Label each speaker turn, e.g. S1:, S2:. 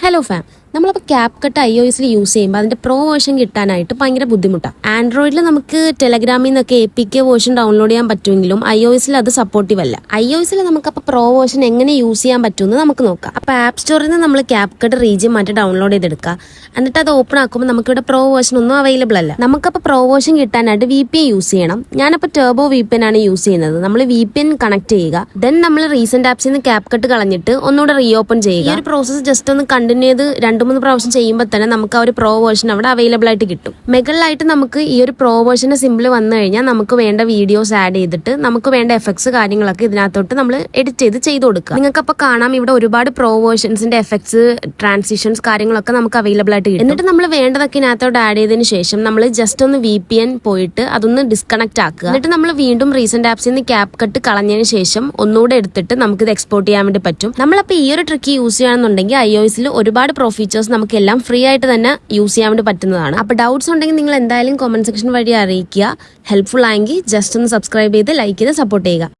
S1: Hello farm, നമ്മളിപ്പോൾ CapCut iOS use ചെയ്യുമ്പോൾ അതിന്റെ പ്രോ വേർഷൻ കിട്ടാനായിട്ട് ഭയങ്കര ബുദ്ധിമുട്ടാണ്. ആൻഡ്രോയിഡിൽ നമുക്ക് ടെലഗ്രാമിൽ നിന്നൊക്കെ APK വേർഷൻ ഡൗൺലോഡ് ചെയ്യാൻ പറ്റുമെങ്കിലും iOS അത് സപ്പോർട്ടീവ് അല്ല. iOS നമുക്കപ്പോൾ പ്രോ വേർഷൻ എങ്ങനെ യൂസ് ചെയ്യാൻ പറ്റുമെന്ന് നമുക്ക് നോക്കാം. അപ്പോൾ ആപ്പ് സ്റ്റോറിൽ നിന്ന് നമ്മൾ CapCut റീജിയൻ മാറ്റി ഡൗൺലോഡ് ചെയ്തെടുക്കുക. എന്നിട്ട് അത് ഓപ്പൺ ആക്കുമ്പോൾ നമുക്കിവിടെ പ്രോ വേർഷൻ ഒന്നും അവൈലബിൾ അല്ല. നമുക്കപ്പോൾ പ്രോ വേർഷൻ കിട്ടാനായിട്ട് VPN യൂസ് ചെയ്യണം. ഞാനപ്പോൾ ടർബോ VPN ആണ് യൂസ് ചെയ്യുന്നത്. നമ്മൾ VPN കണക്ട് ചെയ്യുക. ദെൻ നമ്മൾ റീസെന്റ് ആപ്സിൽ നിന്ന് CapCut കളഞ്ഞിട്ട് ഒന്നുകൂടെ റീഓപ്പൺ ചെയ്യുക. ഈ ഒരു പ്രോസസ് ജസ്റ്റ് ഒന്ന് കണ്ടിന്യൂ ചെയ്ത് 2-3 പ്രാവശ്യം ചെയ്യുമ്പോൾ തന്നെ നമുക്ക് ആ ഒരു പ്രോ വേർഷൻ അവിടെ അവൈലബിൾ ആയിട്ട് കിട്ടും. മുകളിലായിട്ട് നമുക്ക് ഈ ഒരു പ്രോ വേർഷന്റെ സിമ്പിൾ വന്നു കഴിഞ്ഞാൽ നമുക്ക് വേണ്ട വീഡിയോസ് ആഡ് ചെയ്തിട്ട് നമുക്ക് വേണ്ട എഫക്ട്സ് കാര്യങ്ങളൊക്കെ ഇതിനകത്തോട്ട് നമ്മൾ എഡിറ്റ് ചെയ്ത് കൊടുക്കുക. നിങ്ങൾക്ക് അപ്പോൾ കാണാം ഇവിടെ ഒരുപാട് പ്രോ വേർഷൻസിന്റെ എഫക്ട്സ്, ട്രാൻസിഷൻസ് കാര്യങ്ങളൊക്കെ നമുക്ക് അവൈലബിൾ ആയിട്ട് കിട്ടും. എന്നിട്ട് നമ്മൾ വേണ്ടതൊക്കെ ഇതിനകത്തോട്ട് ആഡ് ചെയ്തതിന് ശേഷം നമ്മൾ ജസ്റ്റ് ഒന്ന് VPN പോയിട്ട് അതൊന്ന് ഡിസ്കണക്ട് ആക്കുക. എന്നിട്ട് നമ്മൾ വീണ്ടും റീസെന്റ് ആപ്സിൽ നിന്ന് CapCut കളഞ്ഞതിന് ശേഷം ഒന്നുകൂടെ എടുത്തിട്ട് നമുക്ക് ഇത് എക്സ്പോർട്ട് ചെയ്യാൻ വേണ്ടി പറ്റും. നമ്മളപ്പോൾ ഈ ഒരു ട്രിക്ക് യൂസ് ചെയ്യുകയാണെന്നുണ്ടെങ്കിൽ iOS ഒരുപാട് പ്രോ ഫീച്ചേഴ്സ് നമുക്ക് എല്ലാം ഫ്രീ ആയിട്ട് തന്നെ യൂസ് ചെയ്യാൻ വേണ്ടി പറ്റുന്നതാണ്. അപ്പോൾ ഡൗട്ട്സ് ഉണ്ടെങ്കിൽ നിങ്ങൾ എന്തായാലും കമന്റ് സെക്ഷൻ വഴി അറിയിക്കുക. ഹെൽപ്ഫുൾ ആയെങ്കിൽ ജസ്റ്റ് ഒന്ന് സബ്സ്ക്രൈബ് ചെയ്ത് ലൈക്ക് ചെയ്ത് സപ്പോർട്ട് ചെയ്യുക.